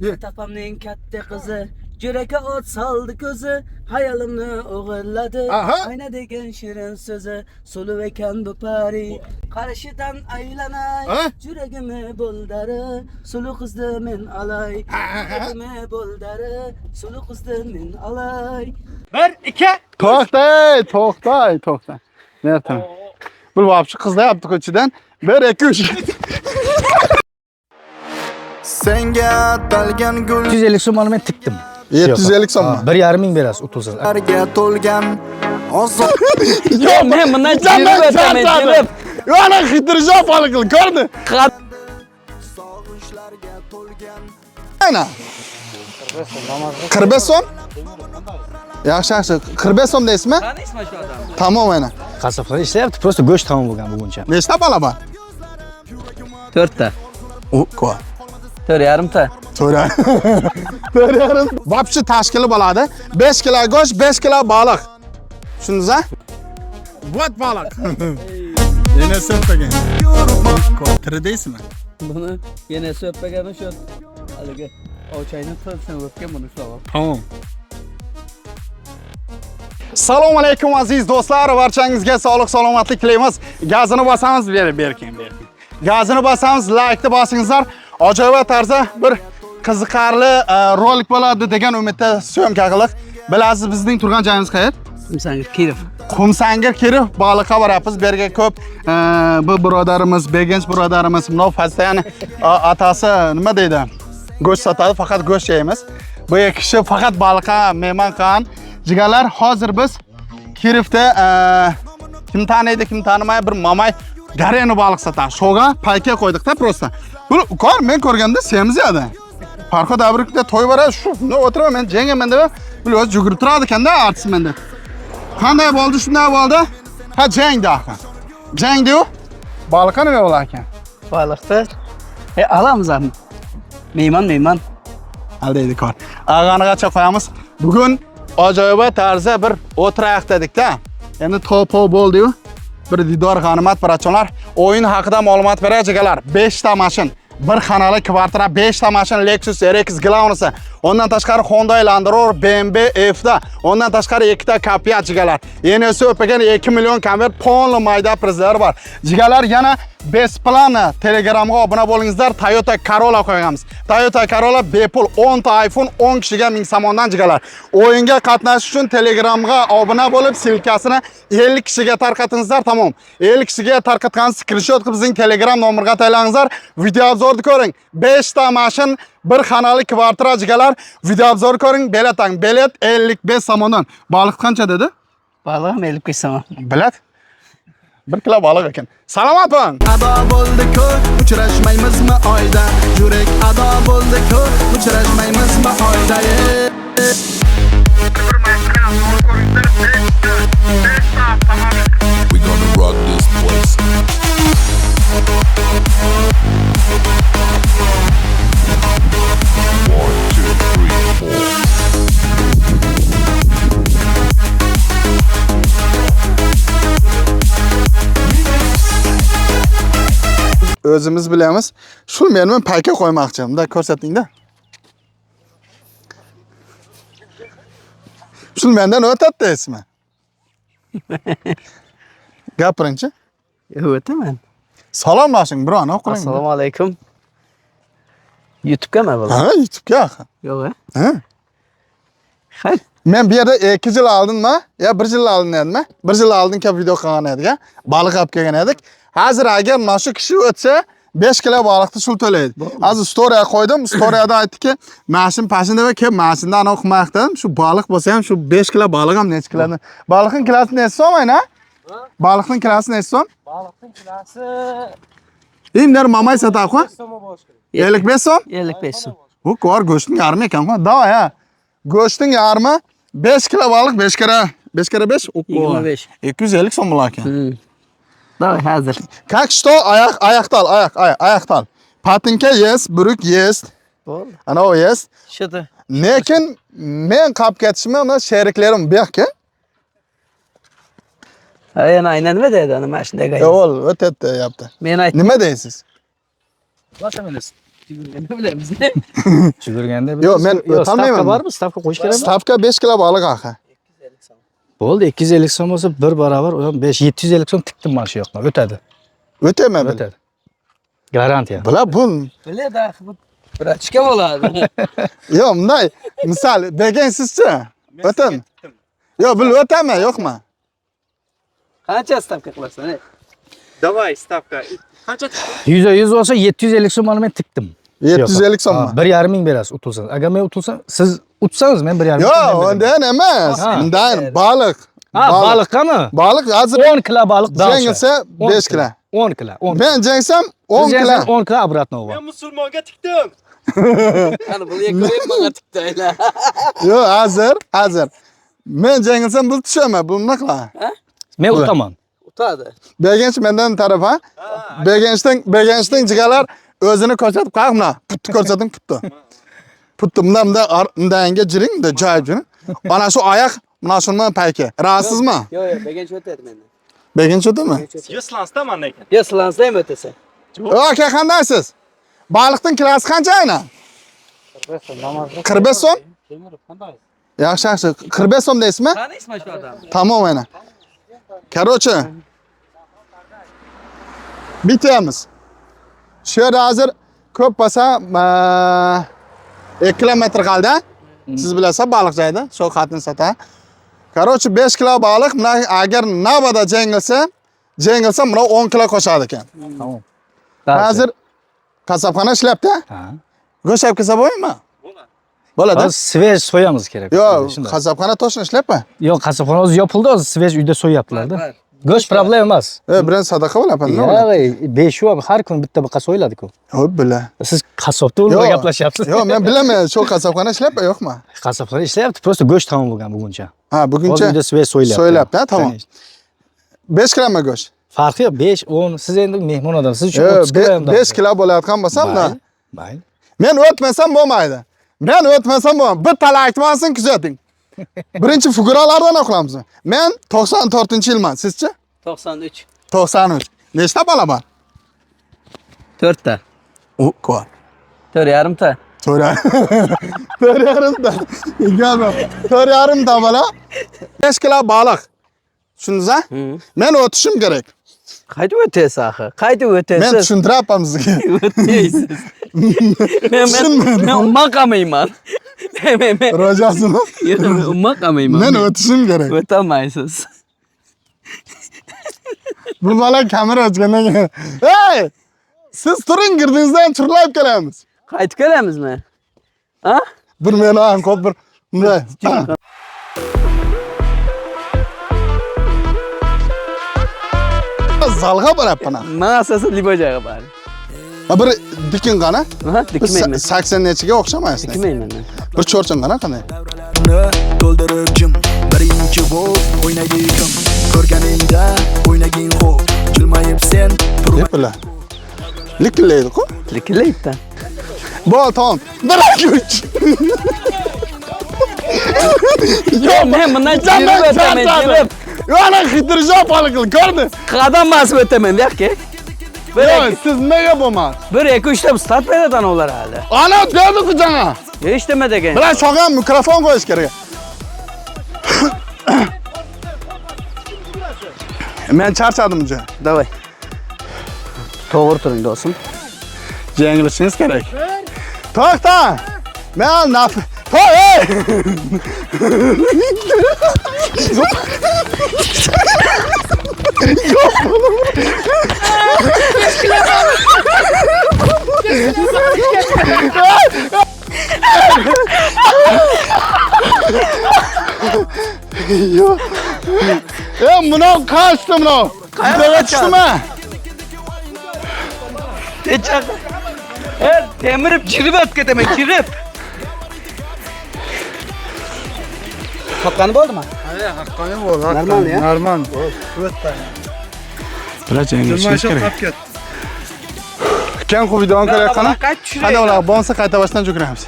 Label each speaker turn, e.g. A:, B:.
A: Tapamning katta qizi, yurakka o't soldi ko'zi, hayolimni o'g'irladi. Ayna degan shirin so'zi, suluv ekan bu pari. Qarashidan aylanay, yuragimni bo'ldari, suluv qizni men alay. Yuragimni bo'ldari, suluv qizni men alay. 1 2
B: To'xtay. Nereden? Bu vapşı kızla yaptık öçüden. 1 2 3.
C: Senga atalgan gul
D: 250 so'mni men tikdim.
B: 750 so'm mu?
D: 1,5 ming berasiz 30 yil.
C: larga to'lgan ozoq
A: Yo'q, men bundan jirib o'taman, jirib.
B: Yana xitirjop balıklı gördün.
C: sog'inchlarga to'lgan
B: Aynen. 45 so'm? Yaxshi. 45 so'm deysizmi?
A: Qani ismi shu odam?
B: Tamam aynen.
D: Qassoblar ishlayapti, prosta go'sht tamom bo'lgan buguncha.
B: Nechta bola bor?
A: 4 ta.
B: Ko.
A: 4,5 ta.
B: To'ra. Vapşı tashkili bo'ladi. 5 kilo go'sht, 5 kilo baliq. Tushundingiz a? Вот baliq. Yana so'pagan. Tiri deysizmi?
A: Buni yana so'ppagami shu? Haligi ovchayni qilsin o'pgan buni ushlab.
B: Tamam. Assalomu alaykum aziz do'stlar, barchangizga sog'lik, salomatlik tilaymiz. Gazini bosamiz, berkin. Gazini bosamiz, like bosingizlar. Ajoyib tarzda bir qiziqarli rolik bo'ladi degan umidda syomka qildik. Bilasiz, bizning turgan joyimiz qayer? Qumsangir Kirov baliqqa boryapmiz. Bu yerga ko'p bu birodarimiz, Begench birodarimiz, Mnov Fastayani atasi nima deydi? Go'sht sotadi, faqat go'sht yeymiz. Bu kishi faqat baliqqa mehmon qilgan. Jigarlar, hozir biz Kirovda kim taniydi, kim tanimaydi bir mamay gareni baliq sotadi. Shoga payka qo'ydik-da prosta. Bu ukor men ko'rganda semiz edi. Farqo davrikda to'y bora shu o'tiraman men jengaman deb bu o'zi yugurib turadi ekanda artist menda. Qanday bo'ldi, shunday bo'ldi? Ha, jangda. Jangda-yu baliqqa nima bo'lar ekan?
A: Baliqni alamiz ham. Mehmon.
B: Aldaydi kor. Ag'anigacha qo'yamiz. Bugun ajoyib tarzda bir o'tiraq dedik-da. Endi to'po bo'ldi-yu. Bir didor g'animat barachonlar, o'yin haqida ma'lumot berajagalar. 5 ta mashin, bir xonali kvartira, 5 ta mashin Lexus RX Glaunus, ondan tashqari Honda Land Rover, BMW F'da, ondan tashqari 2 ta Capia jigalar. Yenisi o'pagan 2 million konvert polni mayda prizlar bor. Jigalar yana Besplan Telegramga obuna bo'lingizlar. Toyota Corolla qo'yamiz. Toyota Corolla bepul 10 ta iPhone 10 kishiga 1000 somondan jigalar. O'yinga qatnashish uchun Telegramga obuna bo'lib, silkasini 50 kishiga tarqatingizlar, tamom. 50 kishiga tarqatgan screenshot qilib bizning Telegram nomeriga taylangizlar. Video obzorni ko'ring. 5 ta mashin, bir xonali kvartira jigalar. Video obzor ko'ring. Bilet 55 somondan. Baliq qancha dedi?
A: Baliq 55 somon.
B: Bilet 1 kilo baliq ekan. Salomat bo'ling.
C: ado bo'ldi-ku, uchrashmaymizmi oyda? Yurak ado bo'ldi-ku, uchrashmaymizmi oyda?
E: We gonna rock this place. One, two, three, four.
B: O'zimiz bilamiz. Shu men payka qo'ymoqchiman. Bunda ko'rsating-da. Shu mendan o'tadi ismi. Gapiringchi.
A: O'taman.
B: Salomlashing, birovni qiling.
A: Assalomu alaykum. YouTube'gami bu?
B: Ha, YouTube'ga.
A: Yo'q,
B: Ha?
A: Xayr.
B: Men bu yerda 2 yil oldinmi? Ya 1 yil oldin edimi? 1 yil oldin kelib video qilgan edik, baliq olib kelgan edik. Hozir agar mana shu kishi o'tsa 5 kilo baliqni shul to'laydi. Hozir storyga qo'ydim. Storyada aytdiki, mashin pashinda va kelib mashindan o'qimoqdan shu baliq bo'lsa ham shu 5 kilo baliq ham necha kilodan. Baliqning kilosi necha so'm ayna? Baliqning kilosi necha so'm?
A: Baliqning kilosi
B: Endi mamay sotaqo? 55 so'm?
A: 55 so'm.
B: Bu ko'r go'shtning yarmi ekan-ku. Davay ha. Go'shtning yarmi 5 kilo baliq 5 kere 5
A: 25.
B: 250 so'm bo'lar ekan.
A: Davay, hozir.
B: Как что? Аяқтал. Patinka есть, buruk есть.
A: Bo'ldi.
B: Ana o есть.
A: Shudi.
B: Lekin men qolib ketishim mana sheriklarim bu yoqqa.
A: Yana aynan nima deydi ana mashinadagi?
B: Yo'q, o'tadi yapti.
A: Men aytdim.
B: Nima deysiz?
D: Bosamingiz.
A: Yugurganda bilamiz.
D: Yugurganda
B: Yo'q, men
D: stavka
B: o'tolmayman.
D: bormi? Stavka qo'yish kerakmi?
B: Stavka 5 kilo baliq axa.
D: Bo'ldi, 250 so'm bo'lsa bir barobar, u ham 750 so'm tikdim mana shu yoqdan. O'tadi.
B: O'tayman bil.
D: O'tadi. Garantiya.
B: Bular bu.
A: Biladi, Brachka bo'ladi.
B: Yo'q, bunday misol bergansizchi. O'tin. Yo'q, bil o'taman, yo'qmi?
A: Qancha stavka qilasan?
F: Давай, stavka. Qancha?
D: 100 bo'lsa 750 so'm men tikdim.
B: 750 so'mmi?
D: 1,5 ming berasiz utilsangiz. Agar men utilsam, siz utsangiz men 1,5 ming.
B: Yo'q, undan emas. Bundan baliq.
D: Ha, baliqmi?
B: Baliq hozir
D: 10 kilo baliq dalsha.
B: jengilsa 5 kilo.
D: 10 kilo. 10.
B: Men jengsam 10 kilo.
D: 10 kilo обратно u.
F: Men musulmonga tikdim.
A: Qani bu yakoyim menga tikdaylar.
B: Yo'q, hozir. Men jengilsam bu tushaman, bu nima qiladi?
D: Men utaman.
A: Utadi.
B: Berganchi mendan taraf ha? Berganchdan jigalar o'zini ko'rsatib qo'yib, mana putni ko'rsating putni. Putni bundan jiring, bunday joyib jiring. Ana shu oyoq, mana shundan payki. Razisizmi?
A: Yo'q, bergancha o'tadi mendan.
B: Berganchi o'tadimi?
F: Yuslansda mana ekan.
A: Yo, silansda ham o'tasa.
B: Aka, qandaysiz? Baliqning kilosi qancha aynan? 45 so'm? Yaxshi. 45 so'm deysizmi?
A: Qani ismi shu odam?
B: Tamam aynan. Короче, bityapmiz. Shu yerda hozir ko'p bo'lsa 2 kilometr qoldi. Siz bilasiz baliq joyda, shu xatni sata. Короче, 5 kilo baliq, mana agar navbada jengilsa mana 10 kilo qo'shadi ekan.
D: Tamam.
B: Hozir kasabxona ishlayapti.
D: Ha.
B: Go'sht olib kelsa bo'ladimi? Bo'ladi.
D: Hozir svej so'yamiz kerak.
B: Yo'q, kasabxona to'shni ishlayapmi?
D: Yo'q, kasabxona o'zi yopildi, hozir svej uyda so'yaptilar-da. Go'sht problem emas.
B: Biroz sadaqa bo'lyapti.
D: Yo'q, 5 yo'q, har kun bitta baqa so'yiladi-ku.
B: Yo'q, bila.
D: Siz qassobda o'lib gaplashyapsiz.
B: Yo'q, men bilaman, shu kasabxona ishlayapti, yo'qmi?
D: Qassobxona ishlayapti, просто go'sht tamom bo'lgan buguncha.
B: Ha, buguncha
D: uyda svej so'yilyapti.
B: So'yilyapti, tamam. 5 kilomi go'sht?
D: Farqi yo'q, 5, 10. Siz endi mehmon odamsiz, siz uchun 30 kilo ham.
B: 5 kilo bo'layotgan bo'lsa-da.
D: Mayli.
B: Men o'tmasam bo'lmaydi. Bir tala aytmasin, kuzating. Birinchi figuralardan o'qilamiz. Men 94-yilman, sizchi?
A: 93.
B: 93. Nechta bola bor?
A: 4 ta.
B: O, ko'p.
A: 4,5 ta.
B: 4,5 ta. Gap. 4,5 ta bola. 5 kilo baliq. Tushundingiz-a? Men o'tishim kerak.
A: Qaytib o'tasiz axir. Qaytib o'tasiz.
B: Men tushuntirapman sizga.
A: O'tmaysiz. Men umuman qilmayman. Men
B: Rojasini.
A: umuman qilmayman.
B: Men o'tishim kerak.
A: O'tolmaysiz.
B: Bu bola kamera ochgandan keyin. Hey! Siz turing, girdingizdan churlab kelamiz.
A: Qaytib kelamizmi? Ha?
B: Bir meni ham ko'p bir bunday. Zalga bo'lyapman.
A: Men asosan libojaga bor.
B: Bir dikin qana?
A: Ha, dikmayman.
B: 80 nechiga o'xshamaysiz.
A: Dikmayman men.
B: Bir cho'rchin qana qanday?
C: To'ldirib jim birinchi bo'lib o'ynagin kim ko'rganingda o'ynagin xo'p jilmayib sen
B: Deb bilan. Likillaydi-ku.
A: Likillaydi.
B: Bo'l, tamam. 1-2-3.
A: Yo'q, men bundan jirib o'taman, jirib.
B: Yo'q, xitirjop qilib ko'rdi.
A: Qadam bosib o'taman, yo'q-ki.
B: Yo'q, siz nega bo'lmadi?
A: 1-2-3 ta start beradi ular hali.
B: Ana berdi kujana.
A: Hech nima degan.
B: Bilan sho'g'an mikrofon qo'yish kerak. Men charchadim unja.
A: Davay. To'g'ri turing do'stim.
B: Jenglishingiz kerak. To'xta. Men naf. Hey! Yo'q. Buni qaçtı bunu. Qayerga chiqdimi?
A: Techaq. Temirib jirib o'tib ketaman, jirib. Haqqani bo'ldimi?
B: Ha, haqqani bo'ldi.
A: Normal ya?
B: Normal. Biroz jengilishimiz kerak. Kan videoni ko'rayotgani? Qanday ular bonsa qayta boshdan jo'kiramiz.